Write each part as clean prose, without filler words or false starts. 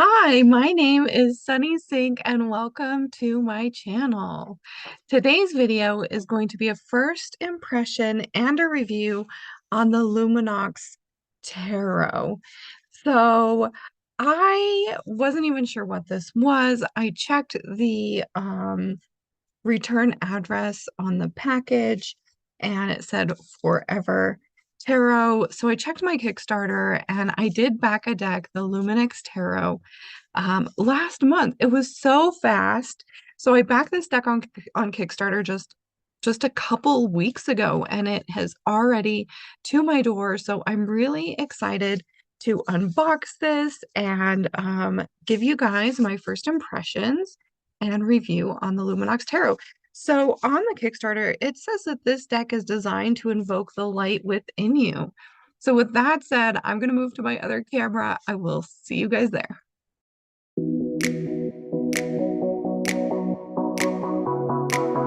Hi, my name is Sunny Sink and welcome to my channel. Today's video is going to be a first impression and a review on the Luminox Tarot. So I wasn't even sure what this was. I checked the return address on the package and it said Forever Tarot. So I checked my Kickstarter and I did back a deck, the Luminix Tarot, last month. It was so fast. So I backed this deck on Kickstarter just a couple weeks ago and it has already to my door. So I'm really excited to unbox this and give you guys my first impressions and review on the Luminox Tarot. So on the Kickstarter, it says that this deck is designed to invoke the light within you. So with that said, I'm going to move to my other camera. I will see you guys there.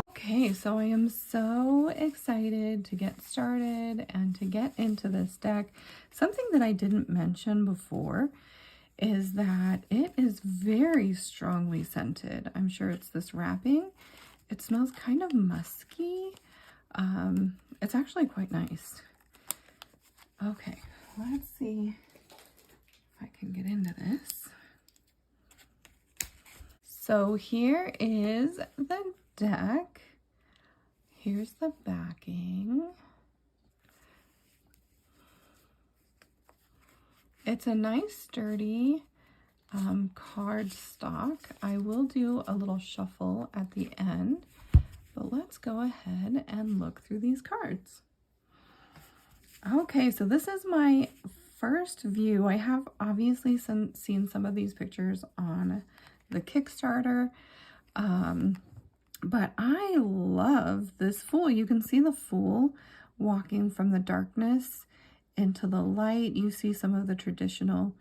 Okay, so I am so excited to get started and to get into this deck. Something that I didn't mention before is that it is very strongly scented. I'm sure it's this wrapping. It smells kind of musky. It's actually quite nice. Okay, let's see if I can get into this. So here is the deck. Here's the backing. It's a nice sturdy card stock. I will do a little shuffle at the end, but let's go ahead and look through these cards. Okay, so this is my first view. I have obviously seen some of these pictures on the Kickstarter, but I love this Fool. You can see the Fool walking from the darkness into the light. You see some of the traditional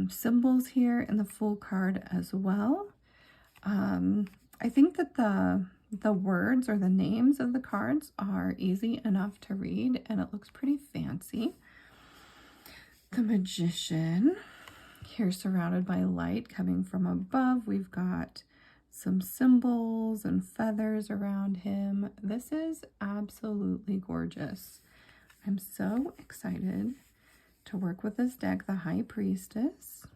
symbols here in the Fool card as well. I think that the words or the names of the cards are easy enough to read and it looks pretty fancy. The Magician, here surrounded by light coming from above. We've got some symbols and feathers around him. This is absolutely gorgeous. I'm so excited to work with this deck. The High Priestess.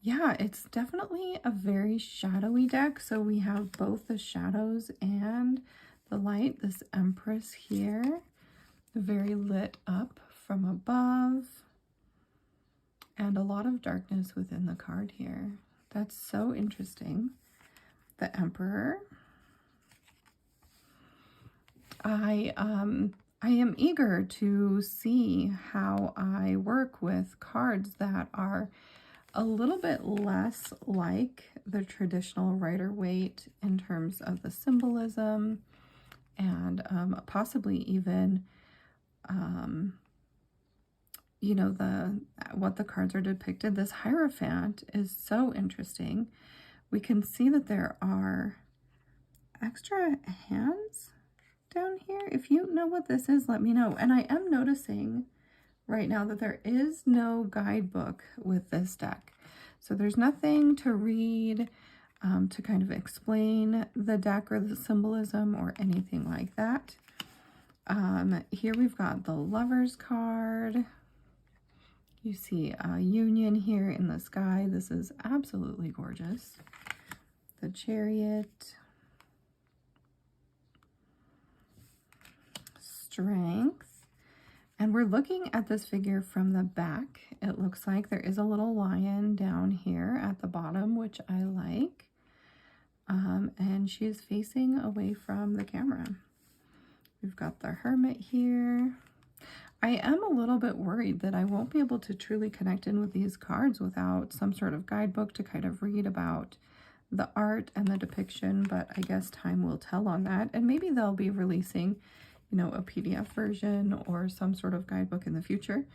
Yeah, it's definitely a very shadowy deck. So we have both the shadows and the light. This Empress here, very lit up from above, and a lot of darkness within the card here. That's so interesting. The Emperor. I am eager to see how I work with cards that are a little bit less like the traditional Rider-Waite in terms of the symbolism and possibly even you know, what the cards are depicted. This Hierophant is so interesting. We can see that there are extra hands down here. If you know what this is, let me know. And I am noticing right now that there is no guidebook with this deck. So there's nothing to read to kind of explain the deck or the symbolism or anything like that. Here we've got the Lover's card. You see a union here in the sky. This is absolutely gorgeous. The Chariot. Strength. And we're looking at this figure from the back. It looks like there is a little lion down here at the bottom, which I like. And she is facing away from the camera. We've got the Hermit here. I am a little bit worried that I won't be able to truly connect in with these cards without some sort of guidebook to kind of read about the art and the depiction, but I guess time will tell on that. And maybe they'll be releasing, you know, a PDF version or some sort of guidebook in the future.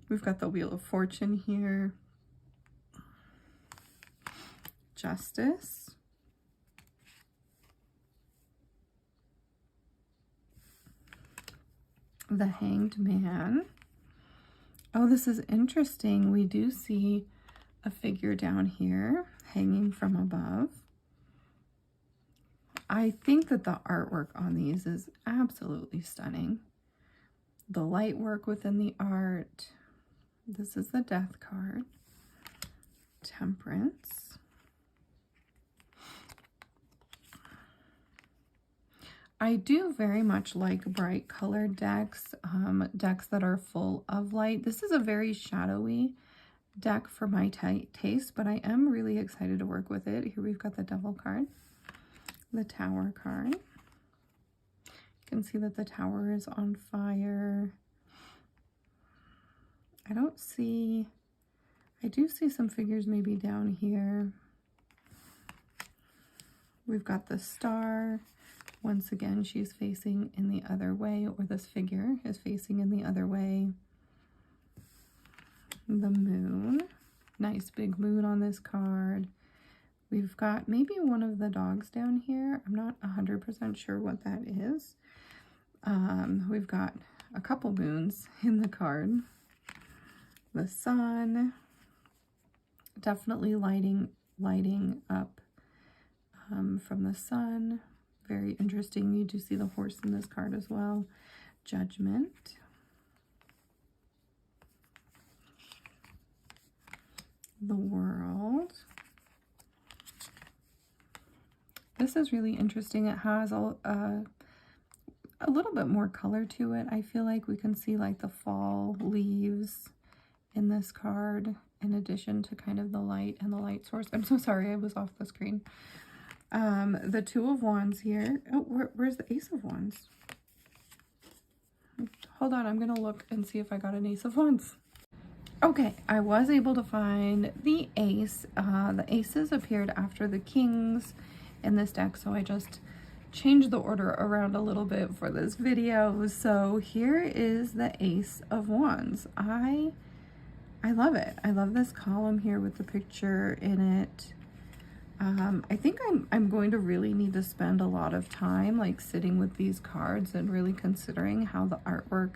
We've got the Wheel of Fortune here. Justice. The Hanged Man. Oh, this is interesting. We do see a figure down here hanging from above. I think that the artwork on these is absolutely stunning. The light work within the art. This is the Death card. Temperance. I do very much like bright colored decks, decks that are full of light. This is a very shadowy deck for my taste, but I am really excited to work with it. Here we've got the Devil card, the Tower card. You can see that the Tower is on fire. I do see some figures maybe down here. We've got the Star. Once again, she's facing in the other way, or this figure is facing in the other way. The Moon. Nice big moon on this card. We've got maybe one of the dogs down here. I'm not 100% sure what that is. We've got a couple moons in the card. The Sun. Definitely lighting up from the sun. Very interesting. You do see the horse in this card as well. Judgment. The World. This is really interesting. It has a little bit more color to it. I feel like we can see like the fall leaves in this card, in addition to kind of the light and the light source. I'm so sorry, I was off the screen. The Two of Wands here. Oh, where's the Ace of Wands? Hold on, I'm gonna look and see if I got an Ace of Wands. Okay, I was able to find the Ace. The Aces appeared after the Kings in this deck, so I just changed the order around a little bit for this video. So here is the Ace of Wands. I love it. I love this column here with the picture in it. I think I'm going to really need to spend a lot of time like sitting with these cards and really considering how the artwork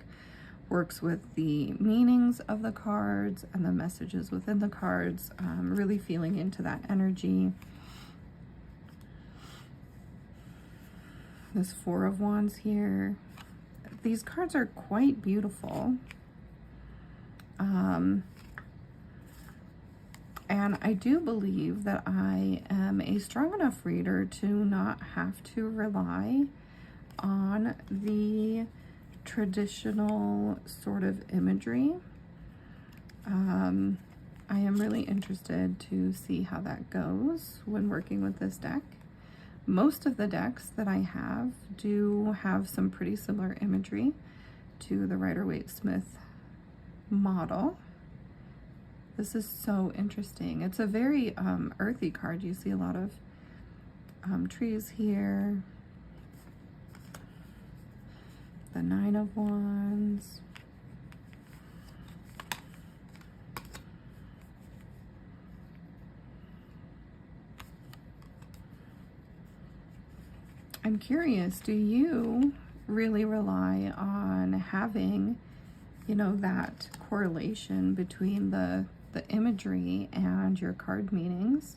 works with the meanings of the cards and the messages within the cards, really feeling into that energy. This Four of Wands here. These cards are quite beautiful. And I do believe that I am a strong enough reader to not have to rely on the traditional sort of imagery. I am really interested to see how that goes when working with this deck. Most of the decks that I have do have some pretty similar imagery to the Rider-Waite-Smith model. This is so interesting. It's a very earthy card. You see a lot of trees here. The Nine of Wands. I'm curious, do you really rely on having, you know, that correlation between the imagery and your card meanings?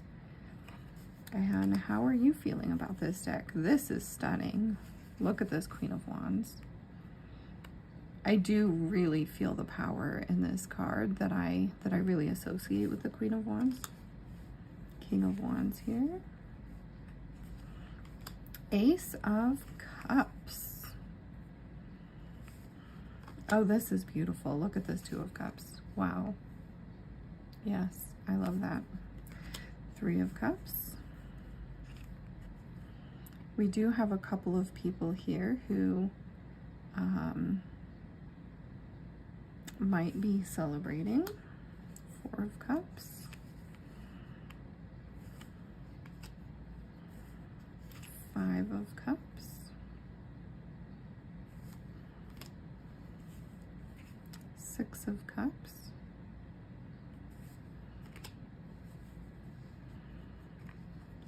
And how are you feeling about this deck? This is stunning. Look at this Queen of Wands. I do really feel the power in this card that I really associate with the Queen of Wands. King of Wands here. Ace of Cups. Oh, this is beautiful. Look at this Two of Cups. Wow. Yes, I love that. Three of Cups. We do have a couple of people here who might be celebrating. Four of Cups. Five of Cups. Six of Cups.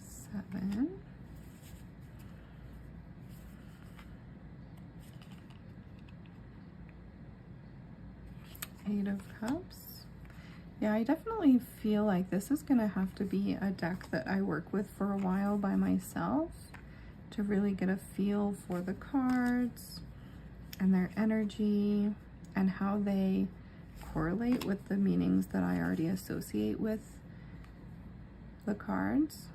Seven. Eight of of Cups. Yeah, I definitely feel like this is going to have to be a deck that I work with for a while by myself to really get a feel for the cards and their energy and how they correlate with the meanings that I already associate with the cards.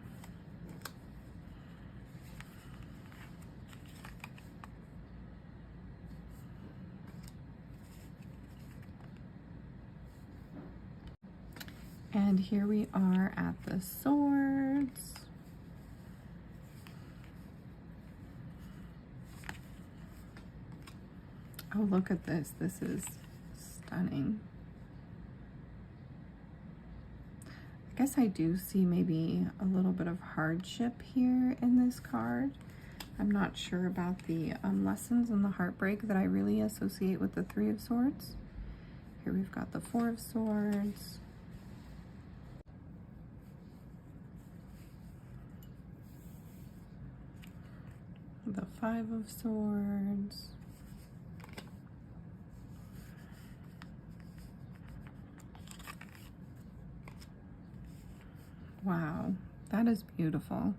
And here we are at the Swords. Oh, look at this. This is stunning. I guess I do see maybe a little bit of hardship here in this card. I'm not sure about the lessons and the heartbreak that I really associate with the Three of Swords. Here we've got the Four of Swords. The Five of Swords. Wow, that is beautiful.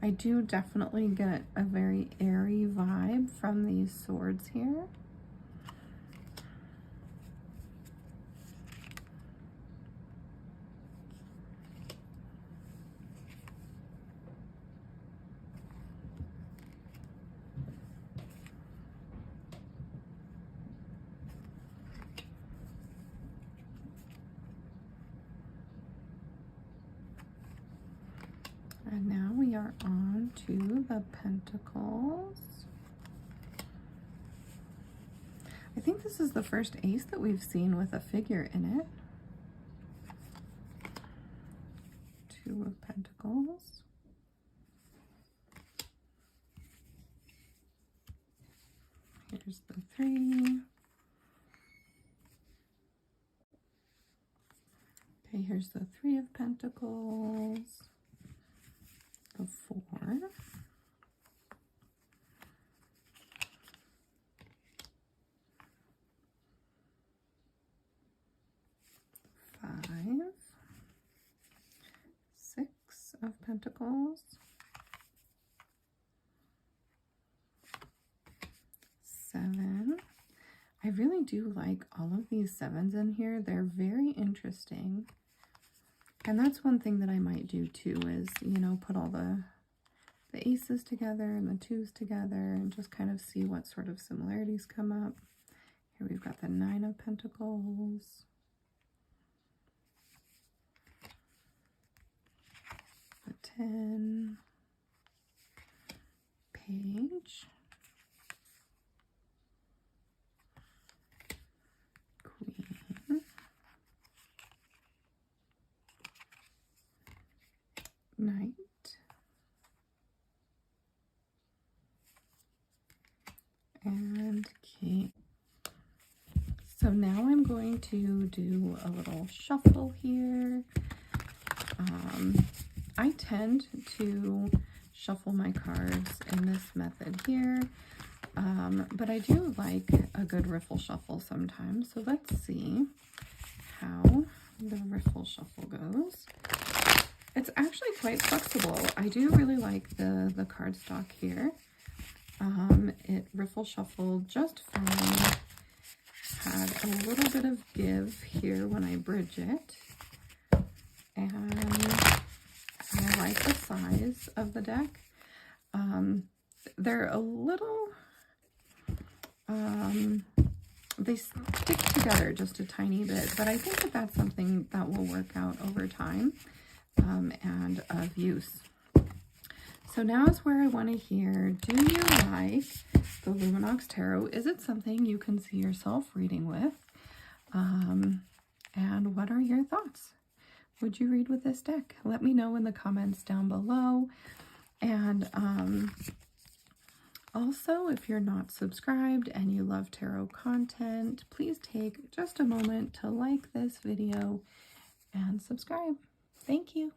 I do definitely get a very airy vibe from these swords here. And now we are on to the Pentacles. I think this is the first ace that we've seen with a figure in it. Two of Pentacles. Here's the three. Okay, here's the Three of Pentacles. The Four. Five. Six of Pentacles. Seven. I really do like all of these sevens in here. They're very interesting. And that's one thing that I might do too is, you know, put all the aces together and the twos together and just kind of see what sort of similarities come up. Here we've got the Nine of Pentacles. The 10. Page. Queen. Knight. And King. So now I'm going to do a little shuffle here. I tend to shuffle my cards in this method here, but I do like a good riffle shuffle sometimes. So let's see how the riffle shuffle goes. It's actually quite flexible. I do really like the cardstock here. It riffle shuffled just fine. Had a little bit of give here when I bridge it. And I like the size of the deck. They're a little, they stick together just a tiny bit, but I think that that's something that will work out over time and of use. So now is where I want to hear, do you like the Luminox Tarot? Is it something you can see yourself reading with? And what are your thoughts? Would you read with this deck? Let me know in the comments down below. And also, if you're not subscribed and you love tarot content, please take just a moment to like this video and subscribe. Thank you.